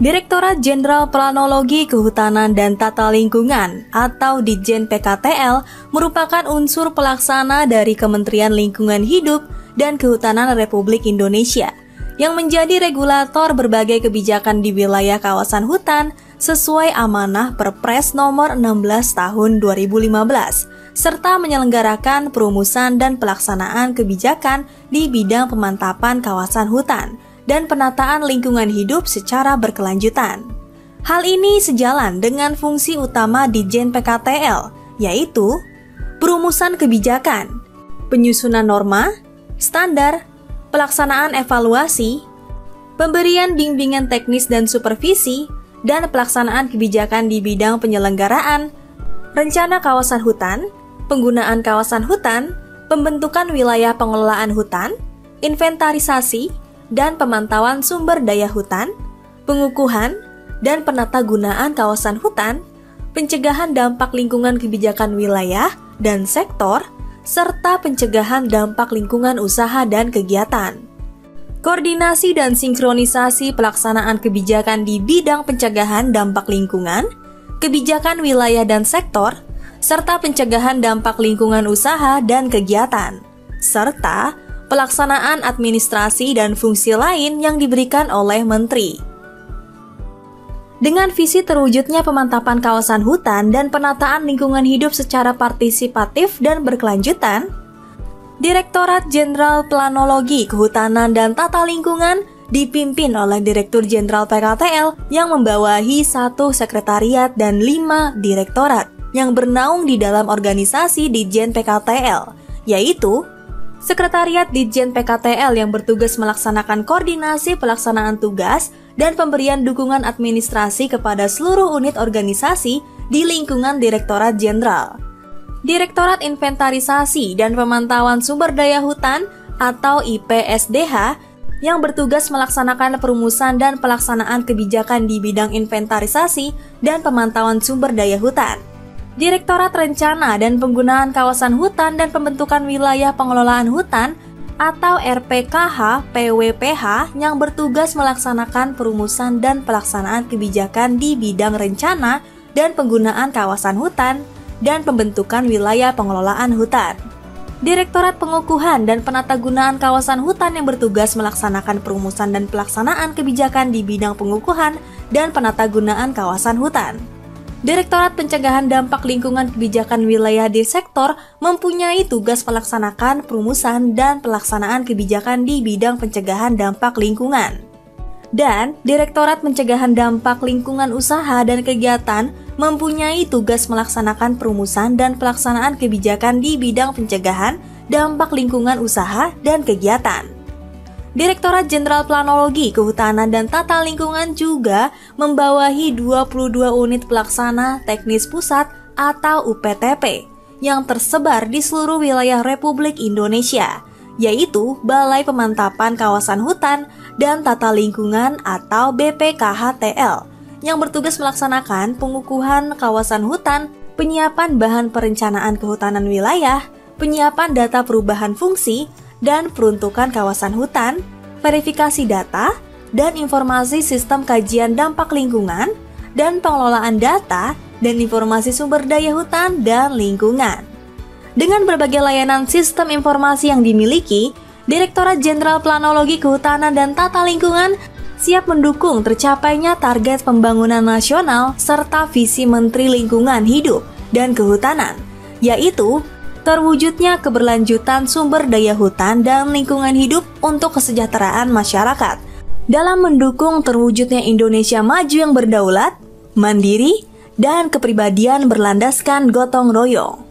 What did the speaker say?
Direktorat Jenderal Planologi Kehutanan dan Tata Lingkungan atau Ditjen PKTL merupakan unsur pelaksana dari Kementerian Lingkungan Hidup dan Kehutanan Republik Indonesia yang menjadi regulator berbagai kebijakan di wilayah kawasan hutan sesuai amanah Perpres nomor 16 tahun 2015 serta menyelenggarakan perumusan dan pelaksanaan kebijakan di bidang pemantapan kawasan hutan dan penataan lingkungan hidup secara berkelanjutan. Hal ini sejalan dengan fungsi utama Ditjen PKTL, yaitu perumusan kebijakan, penyusunan norma, standar, pelaksanaan evaluasi, pemberian bimbingan teknis dan supervisi, dan pelaksanaan kebijakan di bidang penyelenggaraan, rencana kawasan hutan, penggunaan kawasan hutan, pembentukan wilayah pengelolaan hutan, inventarisasi, dan pemantauan sumber daya hutan, pengukuhan dan penatagunaan kawasan hutan, pencegahan dampak lingkungan kebijakan wilayah dan sektor, serta pencegahan dampak lingkungan usaha dan kegiatan. Koordinasi dan sinkronisasi pelaksanaan kebijakan di bidang pencegahan dampak lingkungan, kebijakan wilayah dan sektor, serta pencegahan dampak lingkungan usaha dan kegiatan, serta pelaksanaan administrasi dan fungsi lain yang diberikan oleh Menteri. Dengan visi terwujudnya pemantapan kawasan hutan dan penataan lingkungan hidup secara partisipatif dan berkelanjutan, Direktorat Jenderal Planologi Kehutanan dan Tata Lingkungan dipimpin oleh Direktur Jenderal PKTL yang membawahi 1 sekretariat dan 5 direktorat yang bernaung di dalam organisasi Ditjen PKTL, yaitu Sekretariat Ditjen PKTL yang bertugas melaksanakan koordinasi pelaksanaan tugas dan pemberian dukungan administrasi kepada seluruh unit organisasi di lingkungan Direktorat Jenderal. Direktorat Inventarisasi dan Pemantauan Sumber Daya Hutan atau IPSDH yang bertugas melaksanakan perumusan dan pelaksanaan kebijakan di bidang inventarisasi dan pemantauan sumber daya hutan. Direktorat Rencana dan Penggunaan Kawasan Hutan dan Pembentukan Wilayah Pengelolaan Hutan atau RPKH PWPH yang bertugas melaksanakan perumusan dan pelaksanaan kebijakan di bidang rencana dan penggunaan kawasan hutan dan pembentukan wilayah pengelolaan hutan. Direktorat Pengukuhan dan Penatagunaan Kawasan Hutan yang bertugas melaksanakan perumusan dan pelaksanaan kebijakan di bidang pengukuhan dan penatagunaan kawasan hutan. Direktorat Pencegahan Dampak Lingkungan Kebijakan Wilayah di Sektor mempunyai tugas melaksanakan perumusan dan pelaksanaan kebijakan di bidang pencegahan dampak lingkungan. Dan Direktorat Pencegahan Dampak Lingkungan Usaha dan Kegiatan mempunyai tugas melaksanakan perumusan dan pelaksanaan kebijakan di bidang pencegahan dampak lingkungan usaha dan kegiatan. Direktorat Jenderal Planologi Kehutanan dan Tata Lingkungan juga membawahi 22 unit pelaksana teknis pusat atau UPTP yang tersebar di seluruh wilayah Republik Indonesia, yaitu Balai Pemantapan Kawasan Hutan dan Tata Lingkungan atau BPKHTL yang bertugas melaksanakan pengukuhan kawasan hutan, penyiapan bahan perencanaan kehutanan wilayah, penyiapan data perubahan fungsi, dan peruntukan kawasan hutan, verifikasi data, dan informasi sistem kajian dampak lingkungan, dan pengelolaan data dan informasi sumber daya hutan dan lingkungan. Dengan berbagai layanan sistem informasi yang dimiliki, Direktorat Jenderal Planologi Kehutanan dan Tata Lingkungan siap mendukung tercapainya target pembangunan nasional serta visi Menteri Lingkungan Hidup dan Kehutanan, yaitu terwujudnya keberlanjutan sumber daya hutan dan lingkungan hidup untuk kesejahteraan masyarakat dalam mendukung terwujudnya Indonesia maju yang berdaulat, mandiri, dan kepribadian berlandaskan gotong royong.